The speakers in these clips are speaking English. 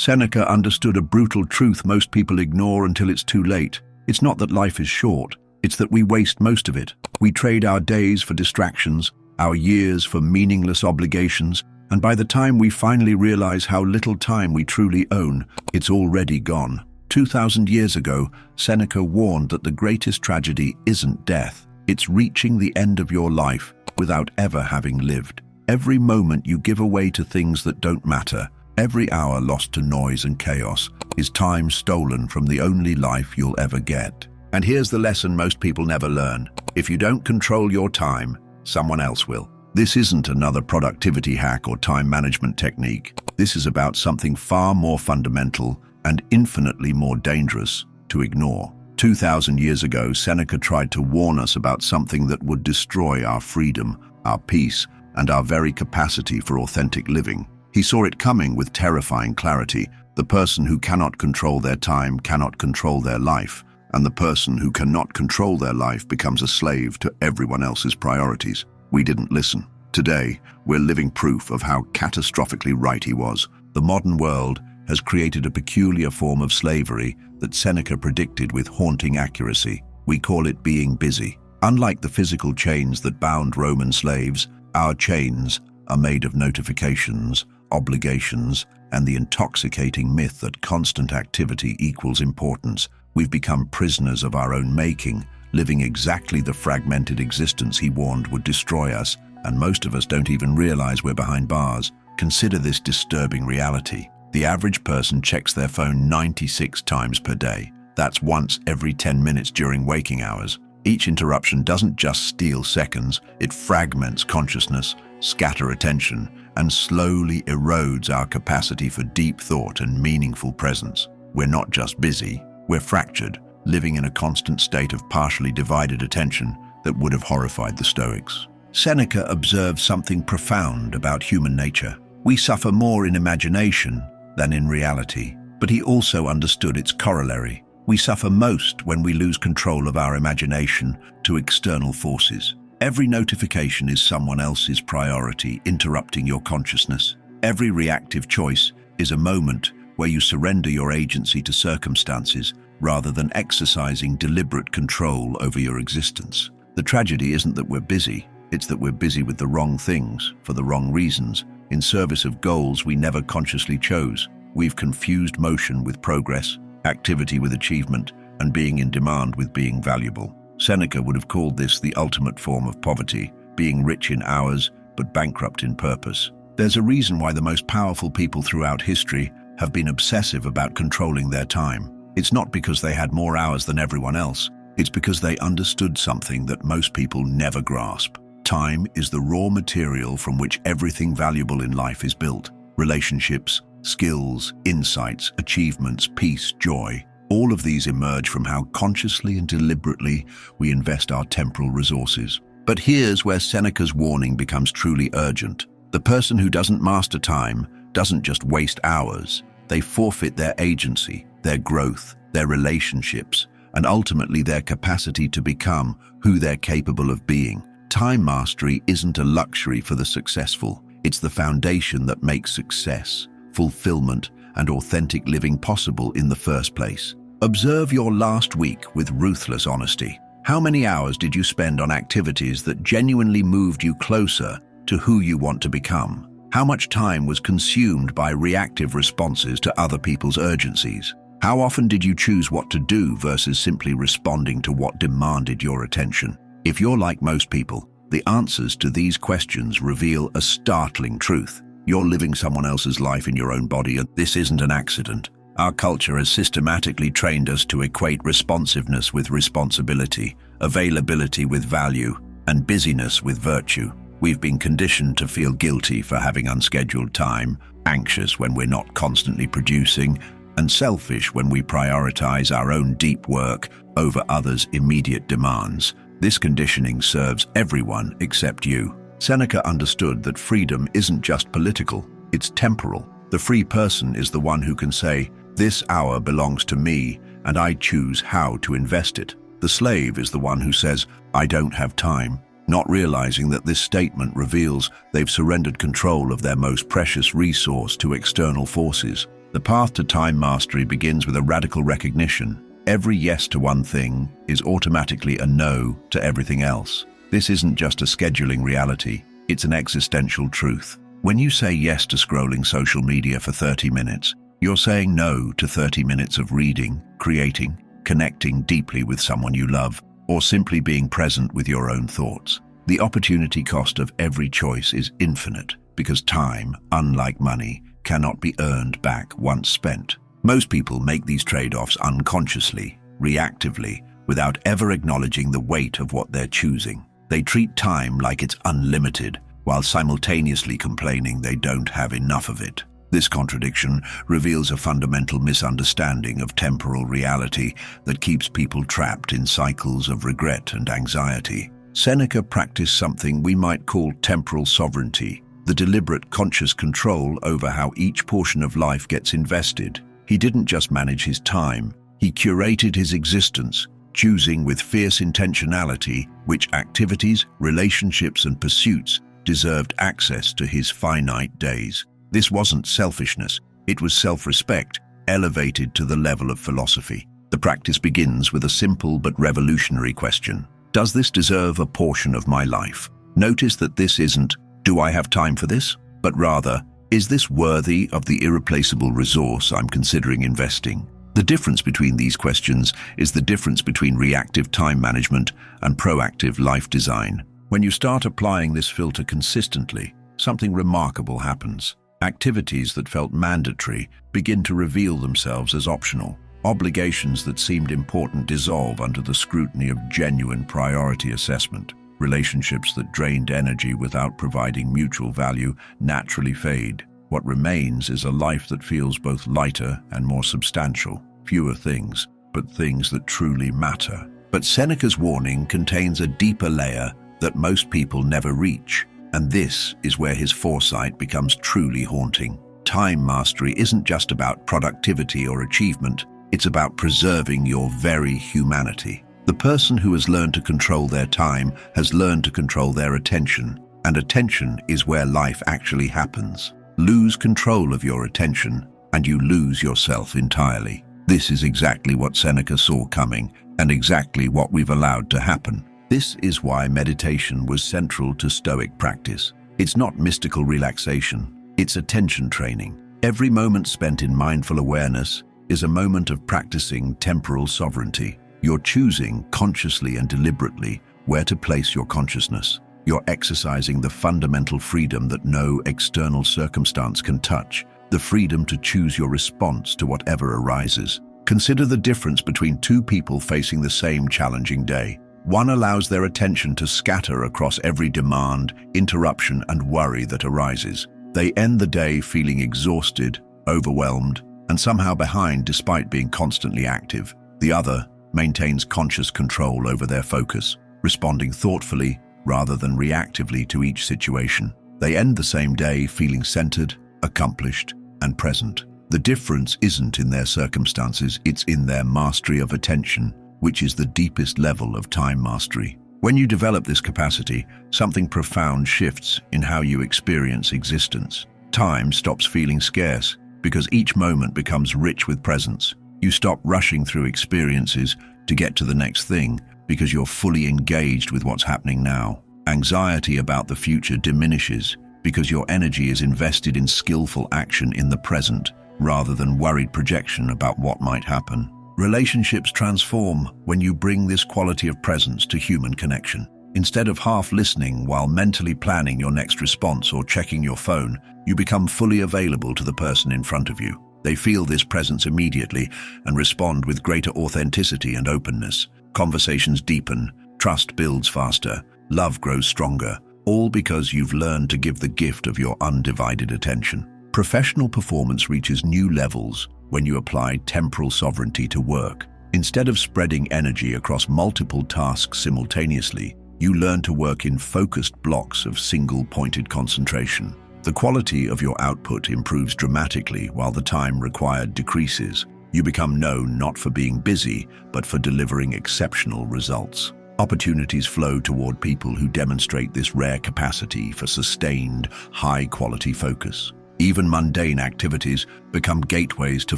Seneca understood a brutal truth most people ignore until it's too late. It's not that life is short, it's that we waste most of it. We trade our days for distractions, our years for meaningless obligations, and by the time we finally realize how little time we truly own, it's already gone. 2,000 years ago, Seneca warned that the greatest tragedy isn't death, it's reaching the end of your life without ever having lived. Every moment you give away to things that don't matter, every hour lost to noise and chaos, is time stolen from the only life you'll ever get. And here's the lesson most people never learn. If you don't control your time, someone else will. This isn't another productivity hack or time management technique. This is about something far more fundamental and infinitely more dangerous to ignore. 2,000 years ago, Seneca tried to warn us about something that would destroy our freedom, our peace, and our very capacity for authentic living. He saw it coming with terrifying clarity. The person who cannot control their time cannot control their life, and the person who cannot control their life becomes a slave to everyone else's priorities. We didn't listen. Today, we're living proof of how catastrophically right he was. The modern world has created a peculiar form of slavery that Seneca predicted with haunting accuracy. We call it being busy. Unlike the physical chains that bound Roman slaves, our chains are made of notifications, obligations, and the intoxicating myth that constant activity equals importance. We've become prisoners of our own making, living exactly the fragmented existence he warned would destroy us, and most of us don't even realize we're behind bars. Consider this disturbing reality. The average person checks their phone 96 times per day. That's once every 10 minutes during waking hours. Each interruption doesn't just steal seconds, it fragments consciousness, scatters attention, and slowly erodes our capacity for deep thought and meaningful presence. We're not just busy, we're fractured, living in a constant state of partially divided attention that would have horrified the Stoics. Seneca observed something profound about human nature. We suffer more in imagination than in reality, but he also understood its corollary. We suffer most when we lose control of our imagination to external forces. Every notification is someone else's priority, interrupting your consciousness. Every reactive choice is a moment where you surrender your agency to circumstances rather than exercising deliberate control over your existence. The tragedy isn't that we're busy, it's that we're busy with the wrong things, for the wrong reasons, in service of goals we never consciously chose. We've confused motion with progress, activity with achievement, and being in demand with being valuable. Seneca would have called this the ultimate form of poverty, being rich in hours but bankrupt in purpose. There's a reason why the most powerful people throughout history have been obsessive about controlling their time. It's not because they had more hours than everyone else, it's because they understood something that most people never grasp. Time is the raw material from which everything valuable in life is built. Relationships, skills, insights, achievements, peace, joy. All of these emerge from how consciously and deliberately we invest our temporal resources. But here's where Seneca's warning becomes truly urgent. The person who doesn't master time doesn't just waste hours, they forfeit their agency, their growth, their relationships, and ultimately their capacity to become who they're capable of being. Time mastery isn't a luxury for the successful. It's the foundation that makes success, fulfillment, and authentic living possible in the first place. Observe your last week with ruthless honesty. How many hours did you spend on activities that genuinely moved you closer to who you want to become? How much time was consumed by reactive responses to other people's urgencies? How often did you choose what to do versus simply responding to what demanded your attention? If you're like most people, the answers to these questions reveal a startling truth. You're living someone else's life in your own body, and this isn't an accident. Our culture has systematically trained us to equate responsiveness with responsibility, availability with value, and busyness with virtue. We've been conditioned to feel guilty for having unscheduled time, anxious when we're not constantly producing, and selfish when we prioritize our own deep work over others' immediate demands. This conditioning serves everyone except you. Seneca understood that freedom isn't just political, it's temporal. The free person is the one who can say, "This hour belongs to me, and I choose how to invest it." The slave is the one who says, "I don't have time," not realizing that this statement reveals they've surrendered control of their most precious resource to external forces. The path to time mastery begins with a radical recognition. Every yes to one thing is automatically a no to everything else. This isn't just a scheduling reality, it's an existential truth. When you say yes to scrolling social media for 30 minutes, you're saying no to 30 minutes of reading, creating, connecting deeply with someone you love, or simply being present with your own thoughts. The opportunity cost of every choice is infinite, because time, unlike money, cannot be earned back once spent. Most people make these trade-offs unconsciously, reactively, without ever acknowledging the weight of what they're choosing. They treat time like it's unlimited, while simultaneously complaining they don't have enough of it. This contradiction reveals a fundamental misunderstanding of temporal reality that keeps people trapped in cycles of regret and anxiety. Seneca practiced something we might call temporal sovereignty, the deliberate conscious control over how each portion of life gets invested. He didn't just manage his time, he curated his existence, choosing with fierce intentionality which activities, relationships, and pursuits deserved access to his finite days. This wasn't selfishness, it was self-respect, elevated to the level of philosophy. The practice begins with a simple but revolutionary question. Does this deserve a portion of my life? Notice that this isn't, do I have time for this? But rather, is this worthy of the irreplaceable resource I'm considering investing? The difference between these questions is the difference between reactive time management and proactive life design. When you start applying this filter consistently, something remarkable happens. Activities that felt mandatory begin to reveal themselves as optional. Obligations that seemed important dissolve under the scrutiny of genuine priority assessment. Relationships that drained energy without providing mutual value naturally fade. What remains is a life that feels both lighter and more substantial. Fewer things, but things that truly matter. But Seneca's warning contains a deeper layer that most people never reach. And this is where his foresight becomes truly haunting. Time mastery isn't just about productivity or achievement, it's about preserving your very humanity. The person who has learned to control their time has learned to control their attention, and attention is where life actually happens. Lose control of your attention, and you lose yourself entirely. This is exactly what Seneca saw coming, and exactly what we've allowed to happen. This is why meditation was central to Stoic practice. It's not mystical relaxation, it's attention training. Every moment spent in mindful awareness is a moment of practicing temporal sovereignty. You're choosing consciously and deliberately where to place your consciousness. You're exercising the fundamental freedom that no external circumstance can touch, the freedom to choose your response to whatever arises. Consider the difference between two people facing the same challenging day. One allows their attention to scatter across every demand, interruption, and worry that arises. They end the day feeling exhausted, overwhelmed, and somehow behind despite being constantly active. The other maintains conscious control over their focus, responding thoughtfully rather than reactively to each situation. They end the same day feeling centered, accomplished, and present. The difference isn't in their circumstances, it's in their mastery of attention, which is the deepest level of time mastery. When you develop this capacity, something profound shifts in how you experience existence. Time stops feeling scarce because each moment becomes rich with presence. You stop rushing through experiences to get to the next thing because you're fully engaged with what's happening now. Anxiety about the future diminishes because your energy is invested in skillful action in the present rather than worried projection about what might happen. Relationships transform when you bring this quality of presence to human connection. Instead of half listening while mentally planning your next response or checking your phone, you become fully available to the person in front of you. They feel this presence immediately and respond with greater authenticity and openness. Conversations deepen, trust builds faster, love grows stronger, all because you've learned to give the gift of your undivided attention. Professional performance reaches new levels when you apply temporal sovereignty to work. Instead of spreading energy across multiple tasks simultaneously, you learn to work in focused blocks of single-pointed concentration. The quality of your output improves dramatically while the time required decreases. You become known not for being busy, but for delivering exceptional results. Opportunities flow toward people who demonstrate this rare capacity for sustained, high-quality focus. Even mundane activities become gateways to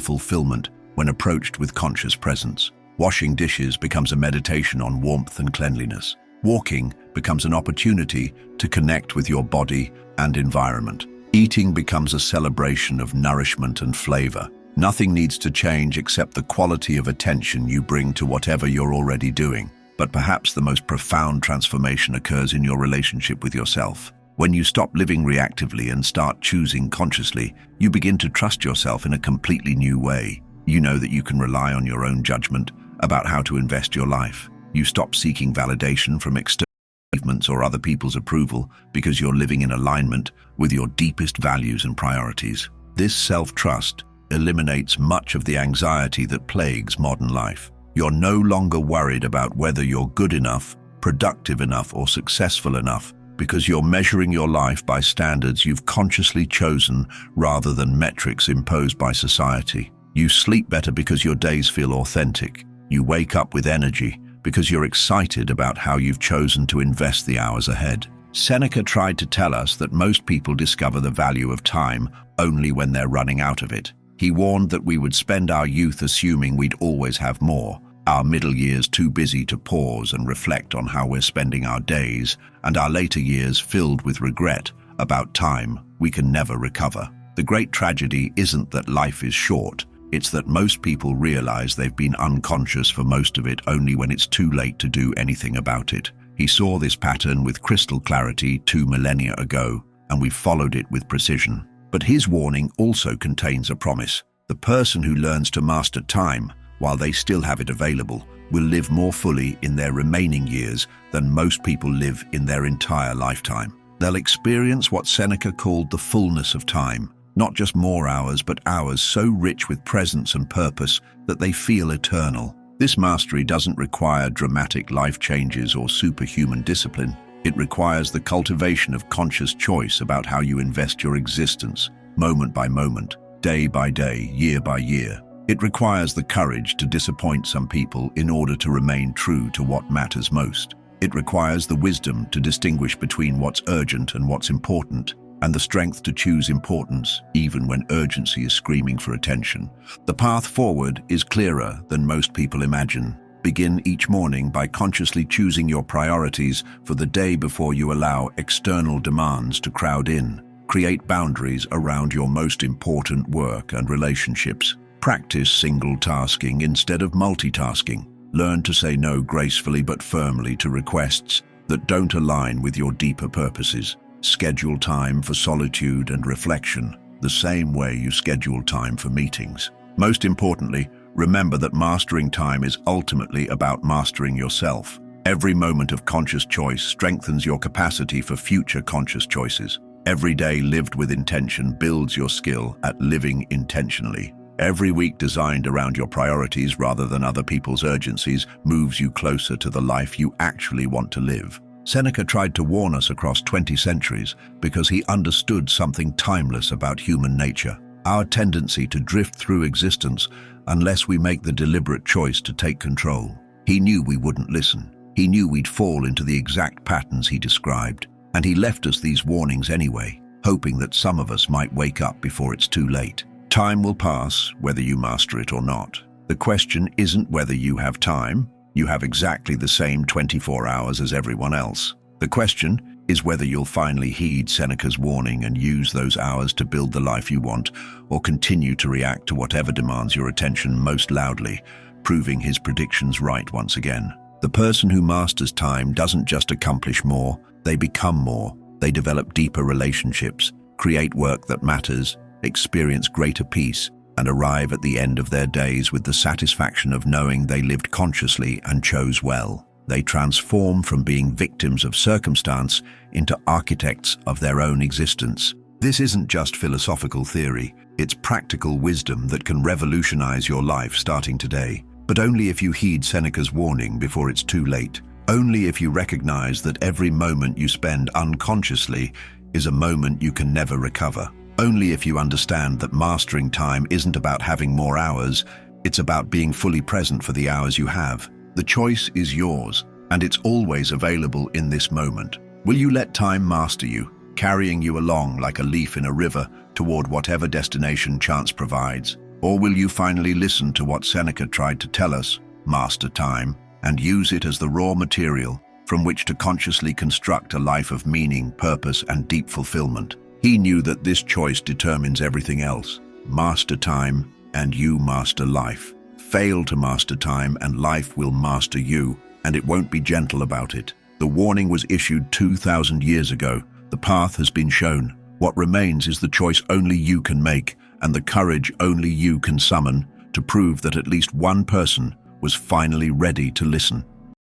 fulfillment when approached with conscious presence. Washing dishes becomes a meditation on warmth and cleanliness. Walking becomes an opportunity to connect with your body and environment. Eating becomes a celebration of nourishment and flavor. Nothing needs to change except the quality of attention you bring to whatever you're already doing. But perhaps the most profound transformation occurs in your relationship with yourself. When you stop living reactively and start choosing consciously, you begin to trust yourself in a completely new way. You know that you can rely on your own judgment about how to invest your life. You stop seeking validation from external achievements or other people's approval because you're living in alignment with your deepest values and priorities. This self-trust eliminates much of the anxiety that plagues modern life. You're no longer worried about whether you're good enough, productive enough, or successful enough because you're measuring your life by standards you've consciously chosen rather than metrics imposed by society. You sleep better because your days feel authentic. You wake up with energy because you're excited about how you've chosen to invest the hours ahead. Seneca tried to tell us that most people discover the value of time only when they're running out of it. He warned that we would spend our youth assuming we'd always have more, our middle years too busy to pause and reflect on how we're spending our days, and our later years filled with regret about time we can never recover. The great tragedy isn't that life is short, it's that most people realize they've been unconscious for most of it only when it's too late to do anything about it. He saw this pattern with crystal clarity 2 millennia ago, and we followed it with precision. But his warning also contains a promise. The person who learns to master time while they still have it available will live more fully in their remaining years than most people live in their entire lifetime. They'll experience what Seneca called the fullness of time, not just more hours, but hours so rich with presence and purpose that they feel eternal. This mastery doesn't require dramatic life changes or superhuman discipline. It requires the cultivation of conscious choice about how you invest your existence, moment by moment, day by day, year by year. It requires the courage to disappoint some people in order to remain true to what matters most. It requires the wisdom to distinguish between what's urgent and what's important, and the strength to choose importance even when urgency is screaming for attention. The path forward is clearer than most people imagine. Begin each morning by consciously choosing your priorities for the day before you allow external demands to crowd in. Create boundaries around your most important work and relationships. Practice single-tasking instead of multitasking. Learn to say no gracefully but firmly to requests that don't align with your deeper purposes. Schedule time for solitude and reflection, the same way you schedule time for meetings. Most importantly, remember that mastering time is ultimately about mastering yourself. Every moment of conscious choice strengthens your capacity for future conscious choices. Every day lived with intention builds your skill at living intentionally. Every week designed around your priorities rather than other people's urgencies moves you closer to the life you actually want to live. Seneca tried to warn us across 20 centuries because he understood something timeless about human nature, our tendency to drift through existence unless we make the deliberate choice to take control. He knew we wouldn't listen. He knew we'd fall into the exact patterns he described, and he left us these warnings anyway, hoping that some of us might wake up before it's too late. Time will pass, whether you master it or not. The question isn't whether you have time. You have exactly the same 24 hours as everyone else. The question is whether you'll finally heed Seneca's warning and use those hours to build the life you want, or continue to react to whatever demands your attention most loudly, proving his predictions right once again. The person who masters time doesn't just accomplish more, they become more. They develop deeper relationships, create work that matters, experience greater peace, and arrive at the end of their days with the satisfaction of knowing they lived consciously and chose well. They transform from being victims of circumstance into architects of their own existence. This isn't just philosophical theory, it's practical wisdom that can revolutionize your life starting today. But only if you heed Seneca's warning before it's too late. Only if you recognize that every moment you spend unconsciously is a moment you can never recover. Only if you understand that mastering time isn't about having more hours, it's about being fully present for the hours you have. The choice is yours, and it's always available in this moment. Will you let time master you, carrying you along like a leaf in a river toward whatever destination chance provides? Or will you finally listen to what Seneca tried to tell us, master time, and use it as the raw material from which to consciously construct a life of meaning, purpose, and deep fulfillment? He knew that this choice determines everything else. Master time, and you master life. Fail to master time, and life will master you, and it won't be gentle about it. The warning was issued 2,000 years ago. The path has been shown. What remains is the choice only you can make, and the courage only you can summon to prove that at least one person was finally ready to listen.